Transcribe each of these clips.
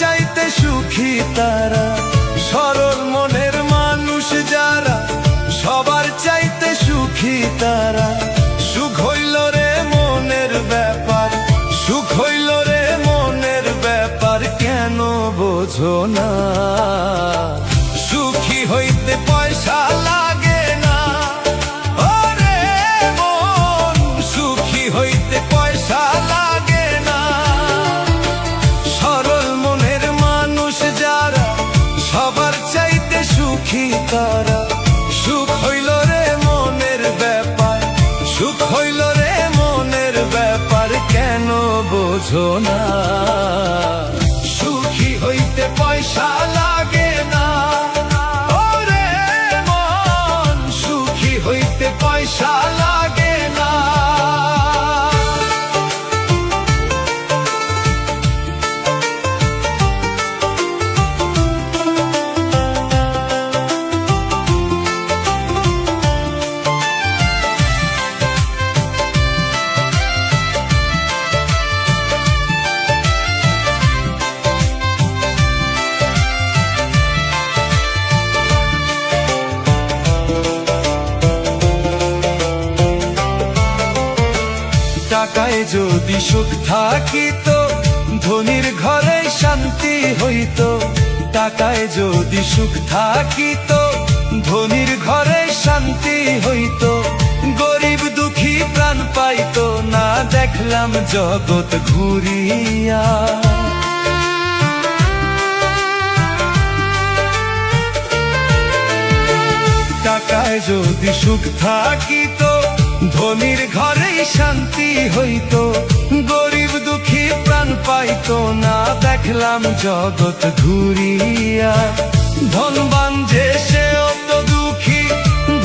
চাইতে সুখী তারা, সরল মনের মানুষ যারা, সবার চাইতে সুখী তারা। সুখ হইল রে মনের ব্যাপার, সুখ হইল রে মনের ব্যাপার, কেন বোঝো না? সুখী হইতে পয়সা লাগে না, ওরে মন, সুখী হইতে পয়সা লাগে না। সরল মনের মানুষ যারা, সবার চাইতে সুখী তারা। সুখ হইল রে মনের ব্যাপার, সুখ হইল রে মনের ব্যাপার, কেন বোঝো না? সুখী হইতে পয়সা লাগে না, ওরে মন, সুখী হইতে পয়সা লাগে না। টাকায় যদি সুখ থাকিত, ধনীর ঘরে শান্তি হইত। টাকায় যদি সুখ থাকিত, ধনীর ঘরে শান্তি হইত। গরিব দুঃখী প্রাণ পাইত না, দেখলাম জগৎ ঘুরিয়া। টাকায় যদি সুখ থাকিত, ধনীর ঘরেই শান্তি হইত। গরিব দুঃখী প্রাণ পাইত না, দেখলাম জগৎ ঘুরিয়া। ধনবান যে সে অত দুঃখী,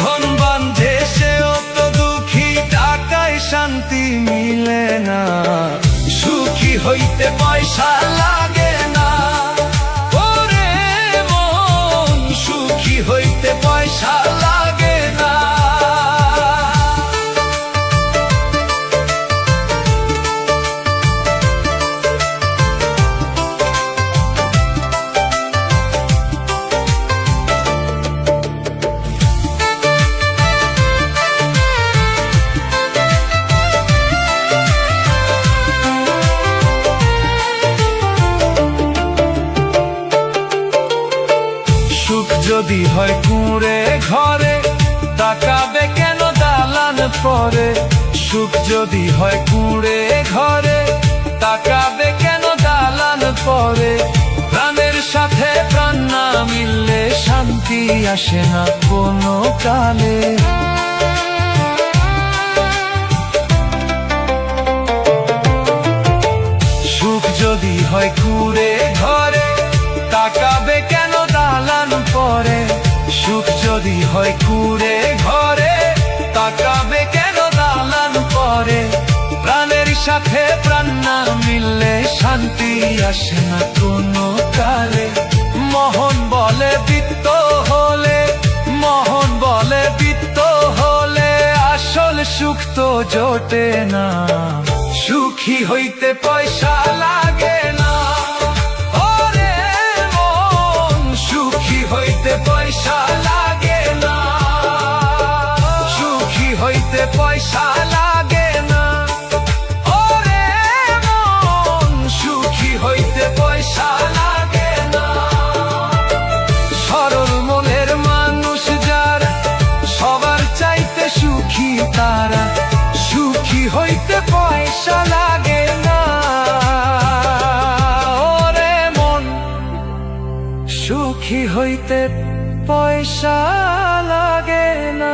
ধনবান যে সে অত দুঃখী, টাকায় শান্তি মিলে না। সুখী হইতে পয়সা লাগে না, ওরে মন, সুখী হইতে পয়সা লাগে না। সুখ যদি হয় কুঁড়ে ঘরে, তাকাবে কেন দালান পরে? সুখ যদি হয় কুঁড়ে ঘরে, তাকাবে কেন দালান পরে? প্রাণের সাথে প্রাণ না মিললে শান্তি আসে না কোনো কালে। সুখ যদি হয় কুঁড়ে ঘরে, তাকাবে কেন দালান পরে? সুখ যদি হয় কুঁড়ে ঘরে, তাকাবে কেন দালান পরে? প্রাণের সাথে প্রাণ না মিললে শান্তি আসে না কোনো কালে। মোহন বলে বিত্ত হলে, মোহন বলে বিত্ত হলে, আসল সুখ তো জোটে না। সুখী হইতে পয়সা লাগে না, ওরে মন, সুখী হইতে পয়সা লাগে না। সুখী হইতে পয়সা লাগে না, ওরে মন, সুখী হইতে পয়সা লাগে না। সরল মনের মানুষ যারা, সবার চাইতে সুখী তারা। সুখী হইতে পয়সা লাগে না, ওরে মন, সুখী হইতে পয়সা লাগে না।